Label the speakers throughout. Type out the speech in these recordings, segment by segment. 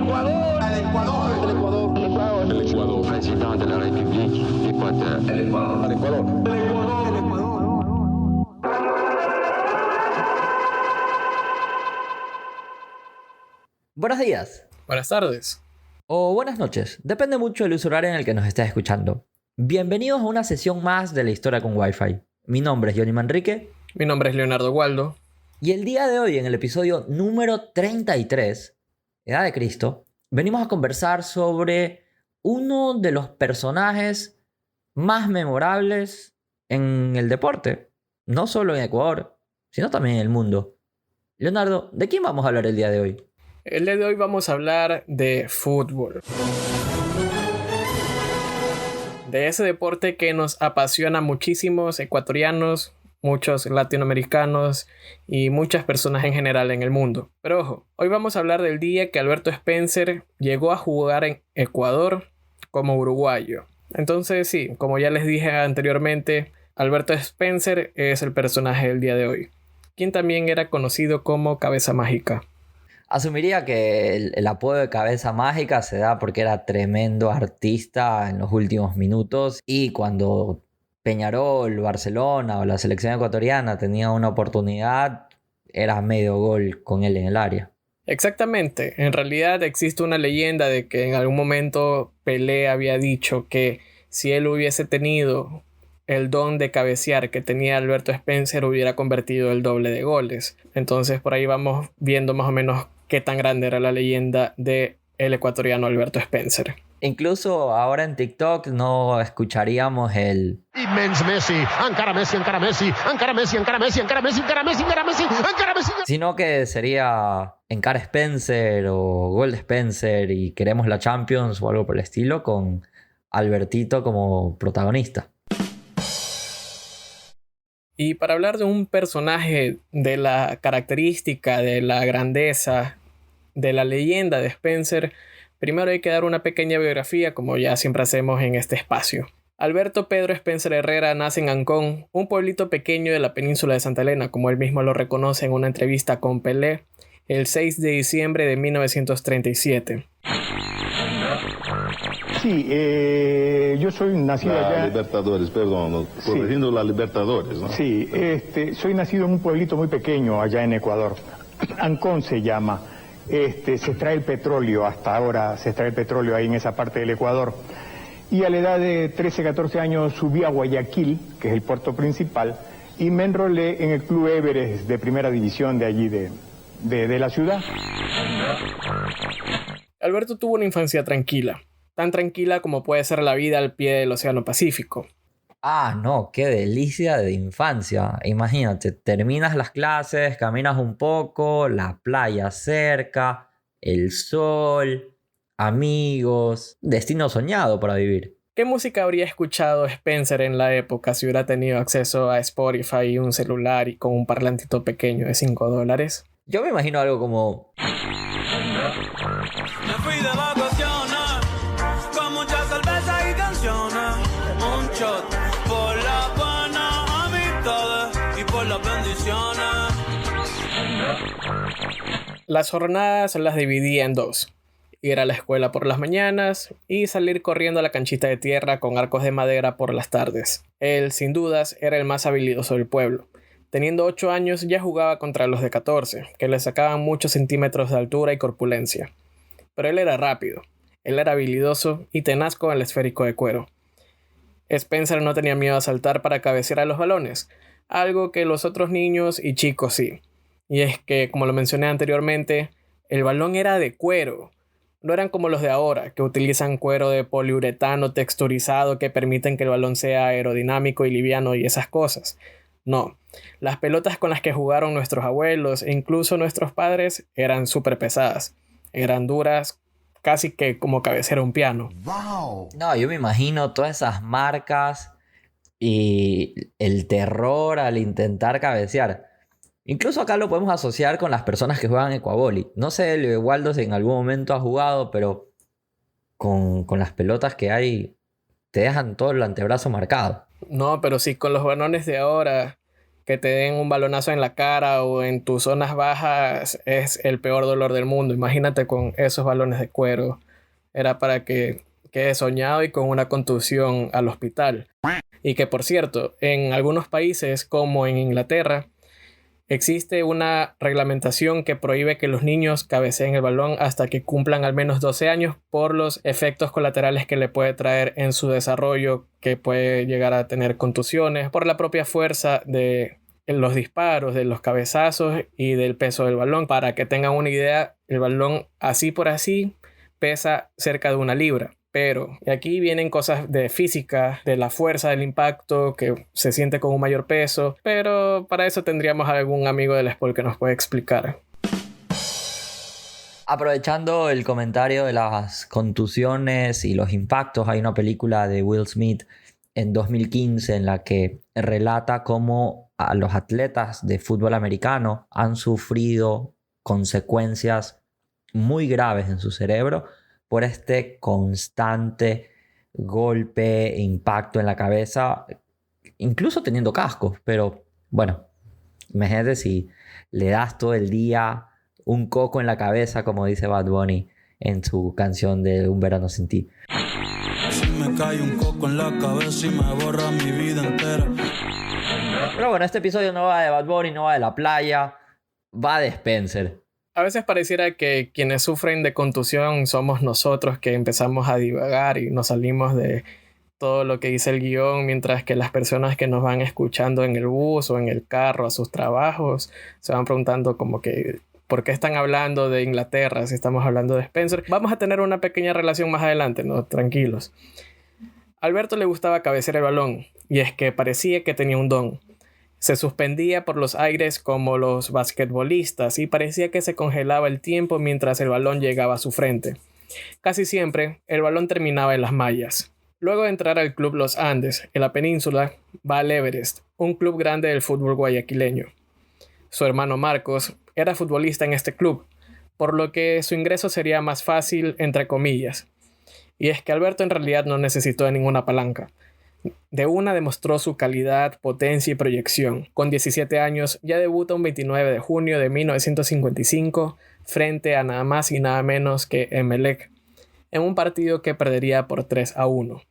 Speaker 1: Ecuador. El Ecuador. El Ecuador. El Ecuador. El Ecuador. Presidente de la República Ecuatoriana. El Ecuador. El Ecuador. El Ecuador. El Ecuador.
Speaker 2: Buenos días.
Speaker 3: Buenas tardes.
Speaker 2: O buenas noches. Depende mucho del uso horario en el que nos estés escuchando. Bienvenidos a una sesión más de la historia con Wi-Fi. Mi nombre es Johnny Manrique.
Speaker 3: Mi nombre es Leonardo Waldo.
Speaker 2: Y el día de hoy, en el episodio número 33, Edad de Cristo, venimos a conversar sobre uno de los personajes más memorables en el deporte. No solo en Ecuador, sino también en el mundo. Leonardo, ¿de quién vamos a hablar el día de hoy?
Speaker 3: El día de hoy vamos a hablar de fútbol. De ese deporte que nos apasiona a muchísimos ecuatorianos, muchos latinoamericanos y muchas personas en general en el mundo. Pero ojo, hoy vamos a hablar del día que Alberto Spencer llegó a jugar en Ecuador como uruguayo. Entonces sí, como ya les dije anteriormente, Alberto Spencer es el personaje del día de hoy, quien también era conocido como Cabeza Mágica.
Speaker 2: Asumiría que el apodo de Cabeza Mágica se da porque era tremendo artista en los últimos minutos y cuando Peñarol, Barcelona o la selección ecuatoriana tenía una oportunidad, era medio gol con él en el área.
Speaker 3: Exactamente, en realidad existe una leyenda de que en algún momento Pelé había dicho que si él hubiese tenido el don de cabecear que tenía Alberto Spencer, hubiera convertido el doble de goles. Entonces por ahí vamos viendo más o menos qué tan grande era la leyenda de el ecuatoriano Alberto Spencer.
Speaker 2: Incluso ahora en TikTok no escucharíamos el
Speaker 1: Immens Messi, encara Messi, encara Messi, encara Messi, encara Messi, encara Messi, encara Messi, encara Messi, encara Messi.
Speaker 2: sino que sería Encara Spencer o Gol de Spencer y queremos la Champions o algo por el estilo con Albertito como protagonista.
Speaker 3: Y para hablar de un personaje de la característica, de la grandeza, de la leyenda de Spencer, primero hay que dar una pequeña biografía, como ya siempre hacemos en este espacio. Alberto Pedro Spencer Herrera nace en Ancón, un pueblito pequeño de la península de Santa Elena, como él mismo lo reconoce en una entrevista con Pelé, el 6 de diciembre de 1937.
Speaker 4: Sí, yo soy nacido allá.
Speaker 5: Libertadores, perdón, corrigiendo la Libertadores, ¿no?
Speaker 4: Sí, soy nacido en un pueblito muy pequeño allá en Ecuador. Ancón se llama. Se extrae el petróleo, hasta ahora se extrae el petróleo ahí en esa parte del Ecuador. Y a la edad de 13, 14 años subí a Guayaquil, que es el puerto principal, y me enrolé en el Club Everest de primera división de allí de la ciudad.
Speaker 3: Alberto tuvo una infancia tranquila, tan tranquila como puede ser la vida al pie del Océano Pacífico.
Speaker 2: Ah, no, qué delicia de infancia. Imagínate, terminas las clases, caminas un poco, la playa cerca, el sol, amigos, destino soñado para vivir.
Speaker 3: ¿Qué música habría escuchado Spencer en la época si hubiera tenido acceso a Spotify y un celular y con un parlantito pequeño de $5?
Speaker 2: Yo me imagino algo como
Speaker 6: Me fui de vacaciones con mucha cerveza y canciones. Un shot por las buenas amistades y por las bendiciones.
Speaker 3: Las jornadas las dividía en dos: ir a la escuela por las mañanas y salir corriendo a la canchita de tierra con arcos de madera por las tardes. Él, sin dudas, era el más habilidoso del pueblo. Teniendo 8 años ya jugaba contra los de 14, que le sacaban muchos centímetros de altura y corpulencia. Pero él era rápido, él era habilidoso y tenaz con el esférico de cuero. Spencer no tenía miedo a saltar para cabecear a los balones, algo que los otros niños y chicos sí. Y es que, como lo mencioné anteriormente, el balón era de cuero. No eran como los de ahora, que utilizan cuero de poliuretano texturizado que permiten que el balón sea aerodinámico y liviano y esas cosas. No, las pelotas con las que jugaron nuestros abuelos e incluso nuestros padres eran súper pesadas. Eran duras, casi que como cabecear un piano.
Speaker 2: No, yo me imagino todas esas marcas y el terror al intentar cabecear. Incluso acá lo podemos asociar con las personas que juegan Ecuavoli. No sé, Waldo, si en algún momento ha jugado, pero con las pelotas que hay te dejan todo el antebrazo marcado.
Speaker 3: No, pero sí, con los balones de ahora que te den un balonazo en la cara o en tus zonas bajas es el peor dolor del mundo. Imagínate con esos balones de cuero. Era para que quedes soñado y con una contusión al hospital. Y que, por cierto, en algunos países como en Inglaterra existe una reglamentación que prohíbe que los niños cabeceen el balón hasta que cumplan al menos 12 años por los efectos colaterales que le puede traer en su desarrollo, que puede llegar a tener contusiones por la propia fuerza de los disparos, de los cabezazos y del peso del balón. Para que tengan una idea, el balón así por así pesa cerca de 1 libra. Pero aquí vienen cosas de física, de la fuerza del impacto, que se siente con un mayor peso. Pero para eso tendríamos algún amigo del Sport que nos puede explicar.
Speaker 2: Aprovechando el comentario de las contusiones y los impactos, hay una película de Will Smith en 2015 en la que relata cómo a los atletas de fútbol americano han sufrido consecuencias muy graves en su cerebro por este constante golpe e impacto en la cabeza, incluso teniendo cascos. Pero bueno, imagínate si le das todo el día un coco en la cabeza, como dice Bad Bunny en su canción de Un Verano Sin Ti.
Speaker 6: Si me cae un coco en la cabeza y me borra mi vida entera.
Speaker 2: Pero bueno, este episodio no va de Bad Bunny, no va de la playa, va de Spencer.
Speaker 3: A veces pareciera que quienes sufren de contusión somos nosotros, que empezamos a divagar y nos salimos de todo lo que dice el guión, mientras que las personas que nos van escuchando en el bus o en el carro a sus trabajos se van preguntando como que ¿por qué están hablando de Inglaterra si estamos hablando de Spencer? Vamos a tener una pequeña relación más adelante, ¿no? Tranquilos. A Alberto le gustaba cabecear el balón, y es que parecía que tenía un don. Se suspendía por los aires como los basquetbolistas y parecía que se congelaba el tiempo mientras el balón llegaba a su frente. Casi siempre, el balón terminaba en las mallas. Luego de entrar al Club Los Andes, en la península, va al Everest, un club grande del fútbol guayaquileño. Su hermano Marcos era futbolista en este club, por lo que su ingreso sería más fácil, entre comillas. Y es que Alberto en realidad no necesitó de ninguna palanca. De una demostró su calidad, potencia y proyección. Con 17 años ya debuta un 29 de junio de 1955 frente a nada más y nada menos que Emelec, en un partido que perdería por 3-1.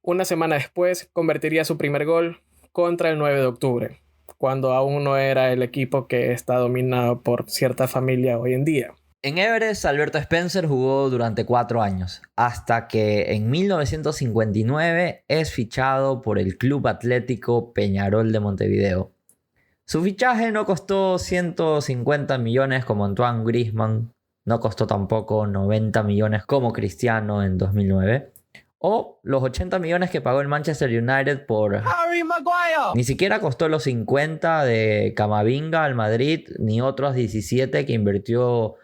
Speaker 3: Una semana después convertiría su primer gol contra el 9 de octubre, cuando aún no era el equipo que está dominado por cierta familia hoy en día.
Speaker 2: En Everest, Alberto Spencer jugó durante 4 años, hasta que en 1959 es fichado por el Club Atlético Peñarol de Montevideo. Su fichaje no costó 150 millones como Antoine Griezmann, no costó tampoco 90 millones como Cristiano en 2009, o los 80 millones que pagó el Manchester United por Harry Maguire. Ni siquiera costó los 50 de Camavinga al Madrid, ni otros 17 que invirtió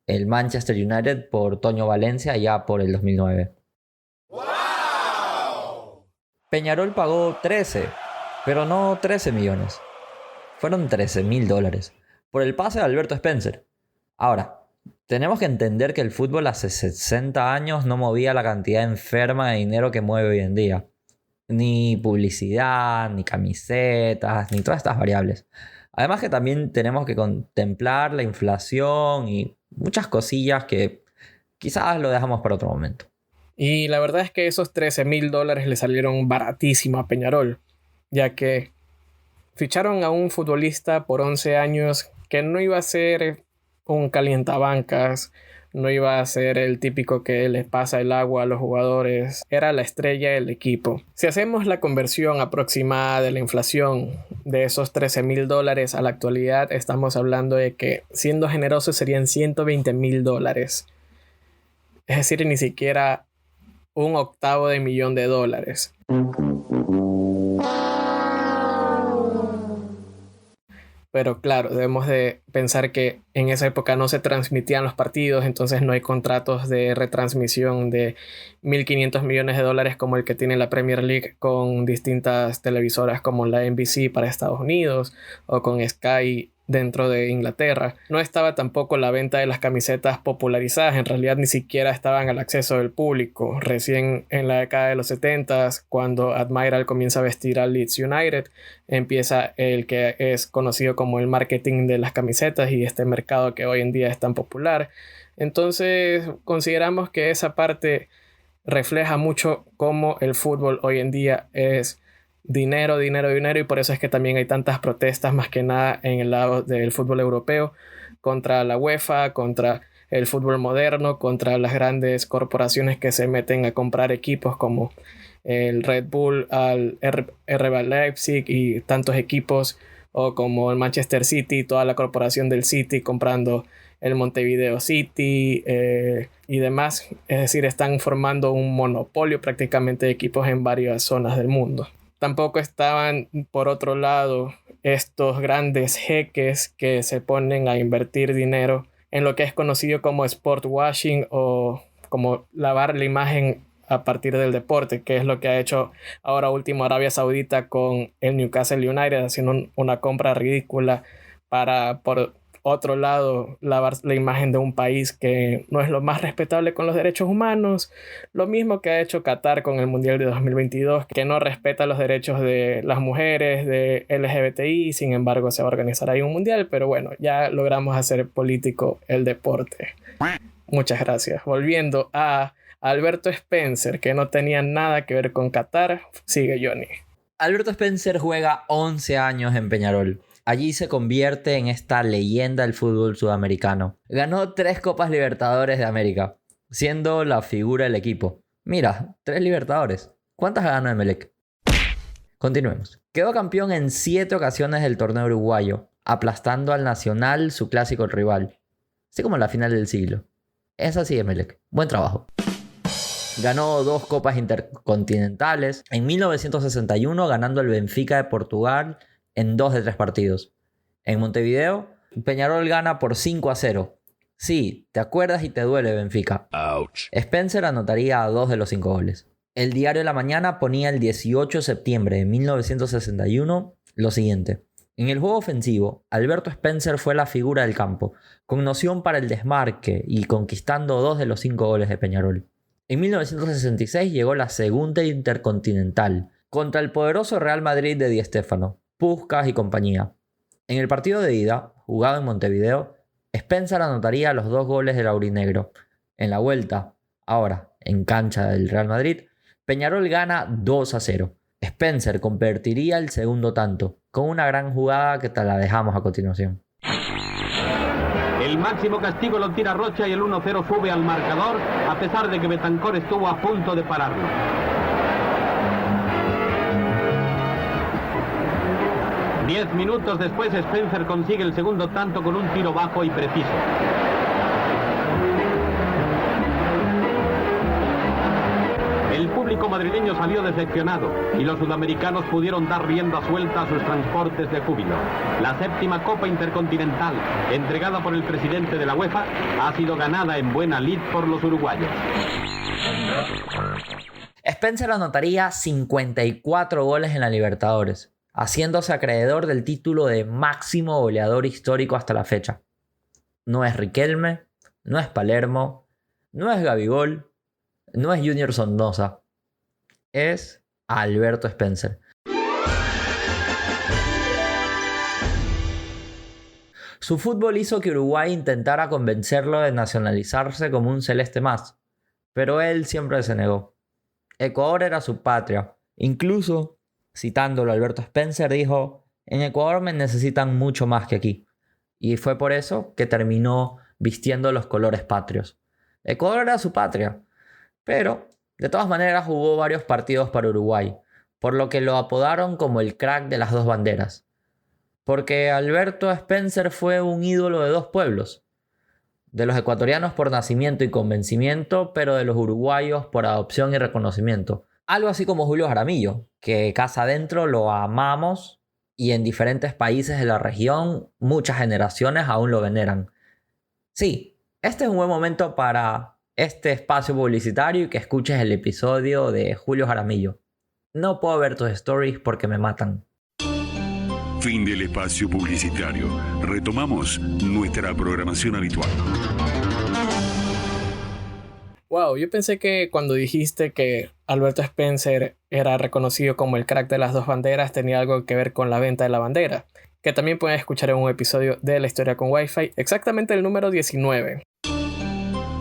Speaker 2: el Manchester United por Toño Valencia ya por el 2009. ¡Wow! Peñarol pagó 13, pero no 13 millones. Fueron $13,000 por el pase de Alberto Spencer. Ahora, tenemos que entender que el fútbol hace 60 años no movía la cantidad enferma de dinero que mueve hoy en día. Ni publicidad, ni camisetas, ni todas estas variables. Además que también tenemos que contemplar la inflación y muchas cosillas que quizás lo dejamos para otro momento.
Speaker 3: Y la verdad es que esos $13,000 le salieron baratísimo a Peñarol, ya que ficharon a un futbolista por 11 años que no iba a ser un calientabancas, no iba a ser el típico que les pasa el agua a los jugadores, era la estrella del equipo. Si hacemos la conversión aproximada de la inflación de esos $13,000 a la actualidad, estamos hablando de que, siendo generosos, serían $120,000. Es decir, ni siquiera $1/8 million. Pero claro, debemos de pensar que en esa época no se transmitían los partidos, entonces no hay contratos de retransmisión de $1,500 millones como el que tiene la Premier League con distintas televisoras como la NBC para Estados Unidos o con Sky dentro de Inglaterra. No estaba tampoco la venta de las camisetas popularizadas, en realidad ni siquiera estaban al acceso del público. Recién en la década de los 70s, cuando Admiral comienza a vestir al Leeds United, empieza el que es conocido como el marketing de las camisetas y este mercado que hoy en día es tan popular. Entonces consideramos que esa parte refleja mucho cómo el fútbol hoy en día es dinero, dinero, dinero, y por eso es que también hay tantas protestas más que nada en el lado del fútbol europeo contra la UEFA, contra el fútbol moderno, contra las grandes corporaciones que se meten a comprar equipos como el Red Bull, al RB Leipzig y tantos equipos, o como el Manchester City, toda la corporación del City comprando el Montevideo City y demás. Es decir, están formando un monopolio prácticamente de equipos en varias zonas del mundo. Tampoco estaban, por otro lado, estos grandes jeques que se ponen a invertir dinero en lo que es conocido como sport washing, o como lavar la imagen a partir del deporte, que es lo que ha hecho ahora último Arabia Saudita con el Newcastle United, haciendo una compra ridícula para, por otro lado, lavar la imagen de un país que no es lo más respetable con los derechos humanos. Lo mismo que ha hecho Qatar con el Mundial de 2022, que no respeta los derechos de las mujeres, de LGBTI, sin embargo se va a organizar ahí un mundial, pero bueno, ya logramos hacer político el deporte. Muchas gracias. Volviendo a Alberto Spencer, que no tenía nada que ver con Qatar, sigue Johnny.
Speaker 2: Alberto Spencer juega 11 años en Peñarol. Allí se convierte en esta leyenda del fútbol sudamericano. Ganó 3 Copas Libertadores de América, siendo la figura del equipo. Mira, 3 Libertadores. ¿Cuántas ganó Emelec? Continuemos. Quedó campeón en 7 ocasiones del torneo uruguayo, aplastando al Nacional, su clásico rival. Así como la final del siglo. Es así, Emelec. Buen trabajo. Ganó 2 copas intercontinentales. En 1961 ganando el Benfica de Portugal en 2 de 3 partidos. En Montevideo, Peñarol gana por 5-0. Sí, te acuerdas y te duele, Benfica.
Speaker 1: Ouch.
Speaker 2: Spencer anotaría 2 de los 5 goles. El Diario La Mañana ponía el 18 de septiembre de 1961 lo siguiente. En el juego ofensivo, Alberto Spencer fue la figura del campo, con noción para el desmarque y conquistando 2 de los 5 goles de Peñarol. En 1966 llegó la segunda Intercontinental contra el poderoso Real Madrid de Di Stéfano, Puskás y compañía. En el partido de ida, jugado en Montevideo, Spencer anotaría los 2 goles del aurinegro. En la vuelta, ahora en cancha del Real Madrid, Peñarol gana 2-0. Spencer convertiría el segundo tanto, con una gran jugada que te la dejamos a continuación.
Speaker 7: El máximo castigo lo tira Rocha y el 1-0 sube al marcador, a pesar de que Betancor estuvo a punto de pararlo. 10 minutos después, Spencer consigue el segundo tanto con un tiro bajo y preciso. El público madrileño salió decepcionado y los sudamericanos pudieron dar rienda suelta a sus transportes de júbilo. La 7ª Copa Intercontinental, entregada por el presidente de la UEFA, ha sido ganada en buena lid por los uruguayos.
Speaker 2: Spencer anotaría 54 goles en la Libertadores, haciéndose acreedor del título de máximo goleador histórico hasta la fecha. No es Riquelme, no es Palermo, no es Gabigol, no es Junior Sornosa, es Alberto Spencer. Su fútbol hizo que Uruguay intentara convencerlo de nacionalizarse como un celeste más, pero él siempre se negó. Ecuador era su patria. Incluso, citándolo, Alberto Spencer dijo: en Ecuador me necesitan mucho más que aquí. Y fue por eso que terminó vistiendo los colores patrios. Ecuador era su patria, pero de todas maneras jugó varios partidos para Uruguay, por lo que lo apodaron como el crack de las 2 banderas. Porque Alberto Spencer fue un ídolo de 2 pueblos. De los ecuatorianos por nacimiento y convencimiento, pero de los uruguayos por adopción y reconocimiento. Algo así como Julio Jaramillo, que casa adentro lo amamos y en diferentes países de la región muchas generaciones aún lo veneran. Sí, este es un buen momento para este espacio publicitario y que escuches el episodio de Julio Jaramillo. No puedo ver tus stories porque me matan.
Speaker 8: Fin del espacio publicitario. Retomamos nuestra programación habitual.
Speaker 3: Wow, yo pensé que cuando dijiste que Alberto Spencer era reconocido como el crack de las dos banderas tenía algo que ver con la venta de la bandera, que también pueden escuchar en un episodio de La Historia con Wi-Fi, exactamente el número 19.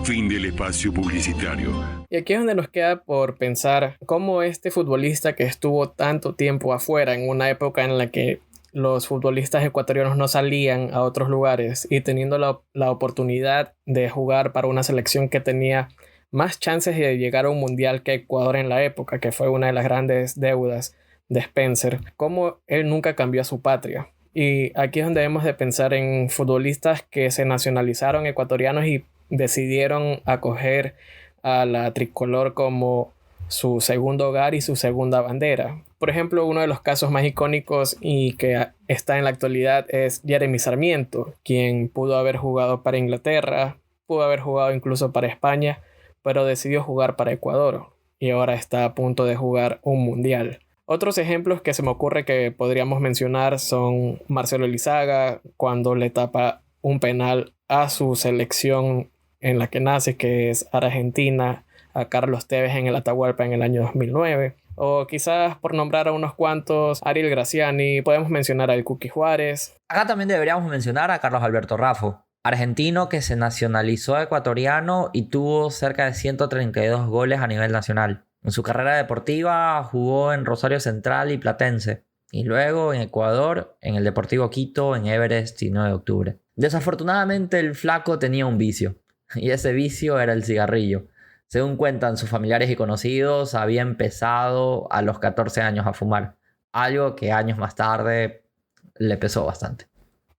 Speaker 8: Fin del espacio publicitario.
Speaker 3: Y aquí es donde nos queda por pensar cómo este futbolista que estuvo tanto tiempo afuera en una época en la que los futbolistas ecuatorianos no salían a otros lugares y teniendo la oportunidad de jugar para una selección que tenía más chances de llegar a un mundial que Ecuador en la época, que fue una de las grandes deudas de Spencer, cómo él nunca cambió a su patria. Y aquí es donde debemos de pensar en futbolistas que se nacionalizaron ecuatorianos y decidieron acoger a la tricolor como su segundo hogar y su segunda bandera. Por ejemplo, uno de los casos más icónicos y que está en la actualidad es Jeremy Sarmiento, quien pudo haber jugado para Inglaterra, pudo haber jugado incluso para España, pero decidió jugar para Ecuador y ahora está a punto de jugar un mundial. Otros ejemplos que se me ocurre que podríamos mencionar son Marcelo Elizaga, cuando le tapa un penal a su selección en la que nace, que es Argentina, a Carlos Tevez en el Atahualpa en el año 2009. O quizás, por nombrar a unos cuantos, Ariel Graciani, podemos mencionar al Cookie Juárez.
Speaker 2: Acá también deberíamos mencionar a Carlos Alberto Raffo, argentino que se nacionalizó ecuatoriano y tuvo cerca de 132 goles a nivel nacional. En su carrera deportiva jugó en Rosario Central y Platense, y luego en Ecuador, en el Deportivo Quito, en Everest y 9 de octubre. Desafortunadamente el flaco tenía un vicio, y ese vicio era el cigarrillo. Según cuentan sus familiares y conocidos, había empezado a los 14 años a fumar, algo que años más tarde le pesó bastante.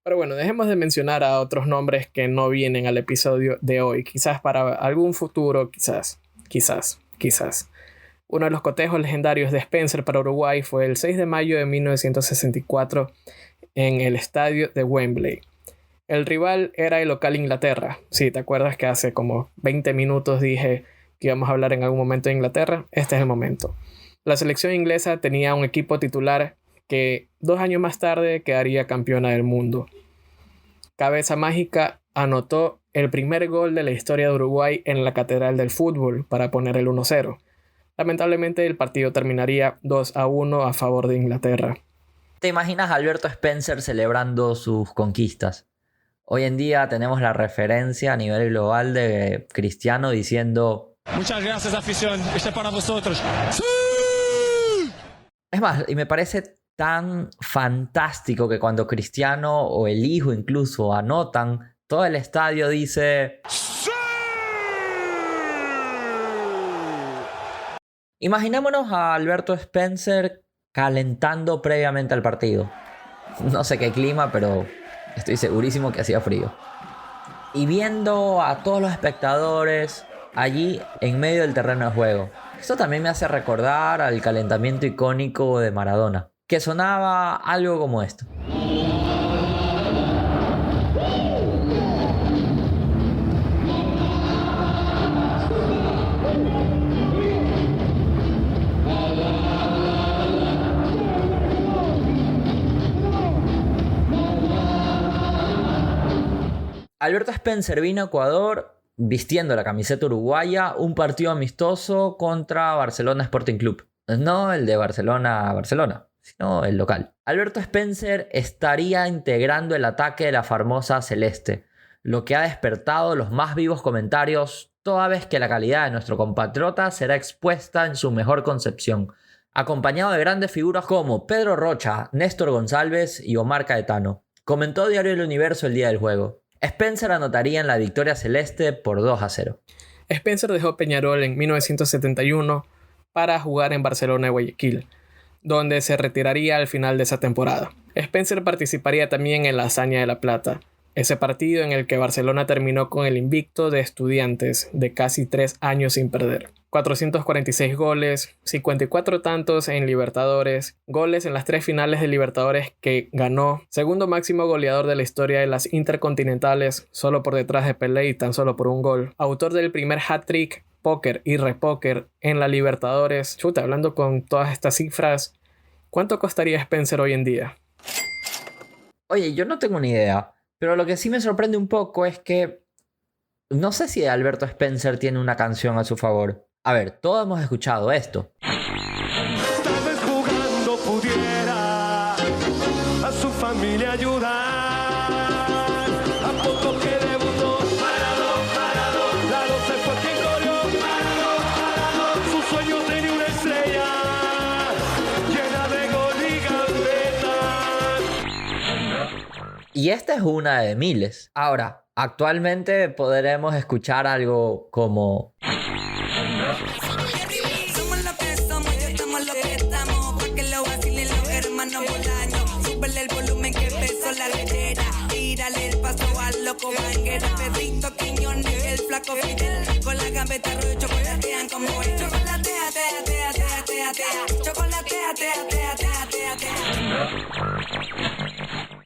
Speaker 3: Pero bueno, dejemos de mencionar a otros nombres que no vienen al episodio de hoy. Quizás para algún futuro, quizás. Uno de los cotejos legendarios de Spencer para Uruguay fue el 6 de mayo de 1964 en el estadio de Wembley. El rival era el local Inglaterra. Sí, ¿te acuerdas que hace como 20 minutos dije que íbamos a hablar en algún momento de Inglaterra? Este es el momento. La selección inglesa tenía un equipo titular que 2 años más tarde quedaría campeona del mundo. Cabeza Mágica anotó el primer gol de la historia de Uruguay en la Catedral del Fútbol para poner el 1-0. Lamentablemente el partido terminaría 2-1 a favor de Inglaterra.
Speaker 2: ¿Te imaginas a Alberto Spencer celebrando sus conquistas? Hoy en día tenemos la referencia a nivel global de Cristiano diciendo:
Speaker 9: muchas gracias, afición, este es para vosotros. ¡Sí!
Speaker 2: Es más, y me parece tan fantástico que cuando Cristiano o el hijo incluso anotan, todo el estadio dice ¡sí! Imaginémonos a Alberto Spencer calentando previamente al partido. No sé qué clima, pero estoy segurísimo que hacía frío. Y viendo a todos los espectadores allí en medio del terreno de juego. Esto también me hace recordar al calentamiento icónico de Maradona, que sonaba algo como esto. Alberto Spencer vino a Ecuador vistiendo la camiseta uruguaya, un partido amistoso contra Barcelona Sporting Club. No el de Barcelona, sino el local. Alberto Spencer estaría integrando el ataque de la famosa Celeste, lo que ha despertado los más vivos comentarios toda vez que la calidad de nuestro compatriota será expuesta en su mejor concepción, acompañado de grandes figuras como Pedro Rocha, Néstor González y Omar Caetano. Comentó Diario El Universo el día del juego: Spencer anotaría en la victoria celeste por 2-0.
Speaker 3: Spencer dejó Peñarol en 1971 para jugar en Barcelona y Guayaquil, donde se retiraría al final de esa temporada. Spencer participaría también en la Hazaña de la Plata, ese partido en el que Barcelona terminó con el invicto de Estudiantes de casi 3 años sin perder. 446 goles, 54 tantos en Libertadores, goles en las 3 finales de Libertadores que ganó, segundo máximo goleador de la historia de las Intercontinentales, solo por detrás de Pelé y tan solo por un gol. Autor del primer hat-trick, póker y repóker en la Libertadores. Chuta, hablando con todas estas cifras, ¿cuánto costaría Spencer hoy en día?
Speaker 2: Oye, yo no tengo ni idea, pero lo que sí me sorprende un poco es que no sé si Alberto Spencer tiene una canción a su favor. A ver, todos hemos escuchado esto.
Speaker 10: Tal vez jugando pudiera a su familia ayudar. A poco que debutó, parado, Lalo se fue quien corrió, parado, su sueño tenía una estrella llena de gol y gambetas.
Speaker 2: Y esta es una de miles. Ahora, actualmente podremos escuchar algo como...
Speaker 11: Somos lo que somos, ya estamos lo que estamos. Porque lo vacilen los hermanos Bolaños. Súbele el volumen que empezó la rechera. Tírale el paso al loco Banguera. Pedrito Quiñones, el flaco Fidel. Con la gambeta rollo chocolatean como el chocolatea, chocolatea.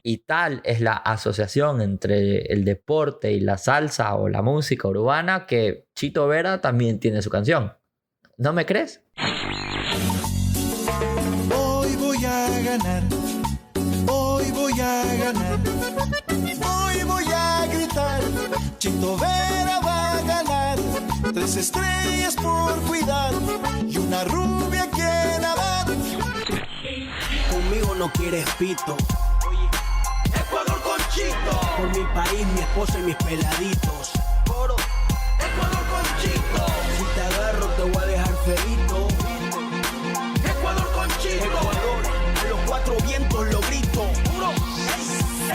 Speaker 2: Y tal es la asociación entre el deporte y la salsa o la música urbana que Chito Vera también tiene su canción. ¿No me crees?
Speaker 12: Hoy voy a ganar, hoy voy a ganar, hoy voy a gritar, Chito Vera va a ganar, 3 estrellas por cuidar y una rubia que nadar.
Speaker 13: Conmigo no quieres pito.
Speaker 10: Ecuador con Chito.
Speaker 13: Por mi país, mi esposa y mis peladitos.
Speaker 10: Oro. Ecuador con Chito.
Speaker 13: Si te agarro te voy a dejar feito.
Speaker 10: Ecuador con Chito.
Speaker 13: Ecuador, a los 4 vientos lo grito.
Speaker 10: Puro.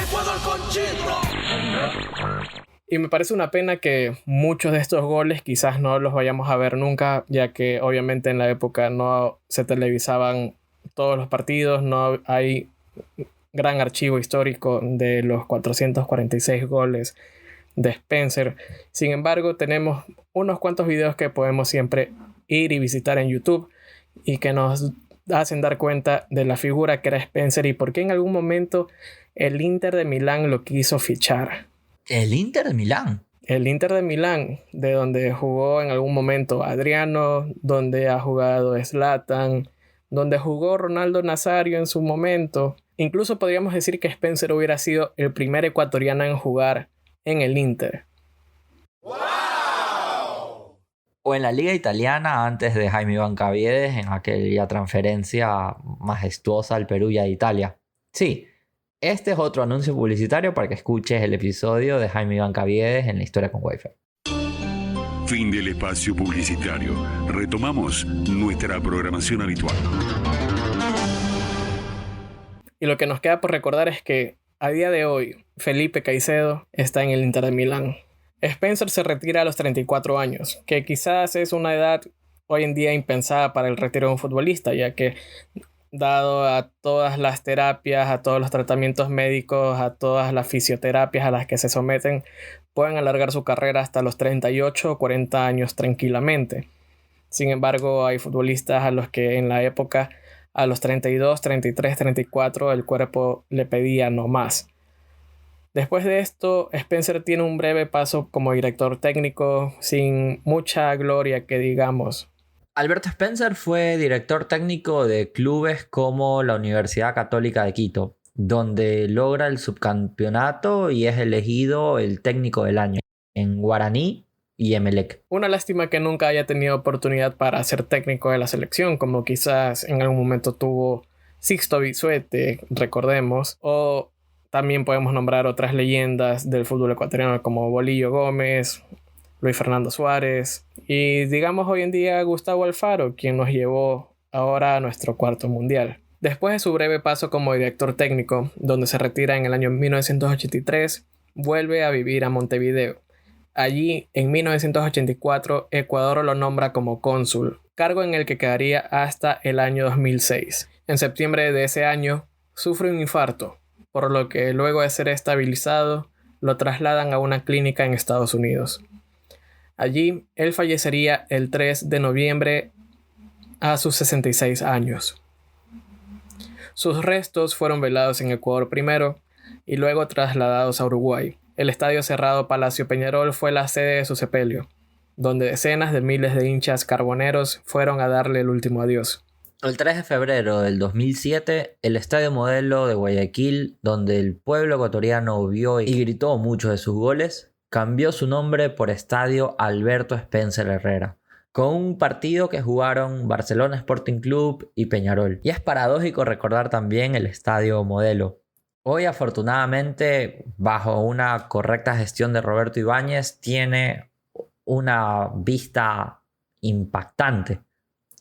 Speaker 10: Ecuador con Chito.
Speaker 3: Y me parece una pena que muchos de estos goles quizás no los vayamos a ver nunca, ya que obviamente en la época no se televisaban todos los partidos, no hay gran archivo histórico de los 446 goles de Spencer. Sin embargo, tenemos unos cuantos videos que podemos siempre ir y visitar en YouTube y que nos hacen dar cuenta de la figura que era Spencer y por qué en algún momento el Inter de Milán lo quiso fichar.
Speaker 2: ¿El Inter de Milán?
Speaker 3: El Inter de Milán, de donde jugó en algún momento Adriano, donde ha jugado Zlatan, donde jugó Ronaldo Nazario en su momento. Incluso podríamos decir que Spencer hubiera sido el primer ecuatoriano en jugar en el Inter.
Speaker 2: ¡Wow! O en la Liga Italiana antes de Jaime Bancaviedes, en aquella transferencia majestuosa al Perú y a Italia. Sí, este es otro anuncio publicitario para que escuches el episodio de Jaime Bancaviedes en La Historia con Wi-Fi.
Speaker 8: Fin del espacio publicitario. Retomamos nuestra programación habitual.
Speaker 3: Y lo que nos queda por recordar es que a día de hoy Felipe Caicedo está en el Inter de Milán. Spencer se retira a los 34 años, que quizás es una edad hoy en día impensada para el retiro de un futbolista, ya que dado a todas las terapias, a todos los tratamientos médicos, a todas las fisioterapias a las que se someten, pueden alargar su carrera hasta los 38 o 40 años tranquilamente. Sin embargo, hay futbolistas a los que en la época, a los 32, 33, 34, el cuerpo le pedía no más. Después de esto, Spencer tiene un breve paso como director técnico, sin mucha gloria que digamos.
Speaker 2: Alberto Spencer fue director técnico de clubes como la Universidad Católica de Quito, donde logra el subcampeonato y es elegido el técnico del año en Guaraní y Emelec.
Speaker 3: Una lástima que nunca haya tenido oportunidad para ser técnico de la selección, como quizás en algún momento tuvo Sixto Bisuete, recordemos, o también podemos nombrar otras leyendas del fútbol ecuatoriano como Bolillo Gómez, Luis Fernando Suárez y digamos hoy en día Gustavo Alfaro, quien nos llevó ahora a nuestro cuarto mundial. Después de su breve paso como director técnico, donde se retira en el año 1983, vuelve a vivir a Montevideo. Allí, en 1984, Ecuador lo nombra como cónsul, cargo en el que quedaría hasta el año 2006. En septiembre de ese año, sufre un infarto, por lo que luego de ser estabilizado, lo trasladan a una clínica en Estados Unidos. Allí, él fallecería el 3 de noviembre a sus 66 años. Sus restos fueron velados en Ecuador primero y luego trasladados a Uruguay. El estadio cerrado Palacio Peñarol fue la sede de su sepelio, donde decenas de miles de hinchas carboneros fueron a darle el último adiós.
Speaker 2: El 3 de febrero del 2007, el Estadio Modelo de Guayaquil, donde el pueblo ecuatoriano vio y gritó muchos de sus goles, cambió su nombre por Estadio Alberto Spencer Herrera, con un partido que jugaron Barcelona Sporting Club y Peñarol. Y es paradójico recordar también el Estadio Modelo. Hoy, afortunadamente, bajo una correcta gestión de Roberto Ibáñez, tiene una vista impactante,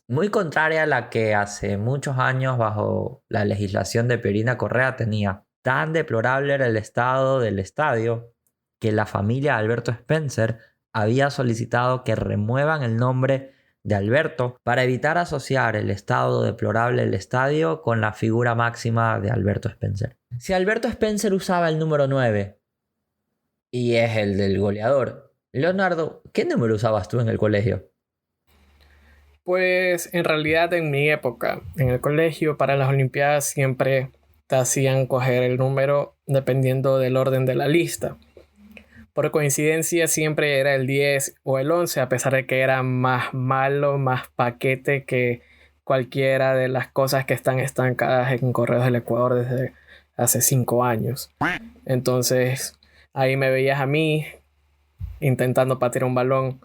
Speaker 2: muy contraria a la que hace muchos años bajo la legislación de Pierina Correa tenía. Tan deplorable era el estado del estadio que la familia Alberto Spencer había solicitado que remuevan el nombre de Alberto para evitar asociar el estado deplorable del estadio con la figura máxima de Alberto Spencer. Si Alberto Spencer usaba el número 9 y es el del goleador, Leonardo, ¿qué número usabas tú en el colegio?
Speaker 3: Pues en realidad en mi época, en el colegio, para las Olimpiadas siempre te hacían coger el número dependiendo del orden de la lista. Por coincidencia siempre era el 10 o el 11, a pesar de que era más malo, más paquete que cualquiera de las cosas que están estancadas en Correos del Ecuador desde hace 5 años. Entonces ahí me veías a mí intentando patear un balón,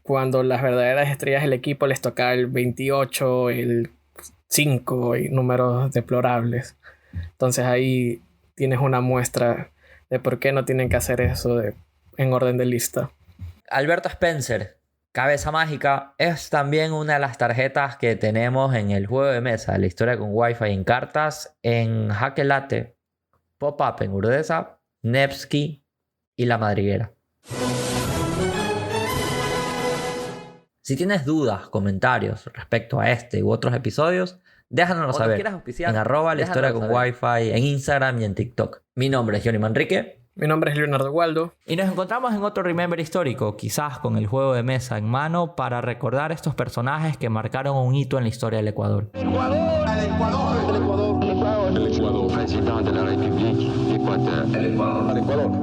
Speaker 3: cuando las verdaderas estrellas del equipo les tocaba el 28, el 5 y números deplorables. Entonces ahí tienes una muestra de por qué no tienen que hacer eso en orden de lista.
Speaker 2: Alberto Spencer, cabeza mágica, es también una de las tarjetas que tenemos en el juego de mesa, la historia con Wi-Fi en cartas, en Jaque Late, Pop-Up en Urdesa, Nevsky y La Madriguera. Si tienes dudas, comentarios respecto a este u otros episodios, déjanoslo saber en @la historia con Wi-Fi, en Instagram y en TikTok. Mi nombre es Johnny Manrique.
Speaker 3: Mi nombre es Leonardo Waldo.
Speaker 2: Y nos encontramos en otro Remember histórico, quizás con el juego de mesa en mano, para recordar estos personajes que marcaron un hito en la historia del Ecuador.
Speaker 1: Ecuador, el Ecuador, el Ecuador, el Ecuador, el Ecuador, presidente de la República, Ecuador, el Ecuador, el Ecuador.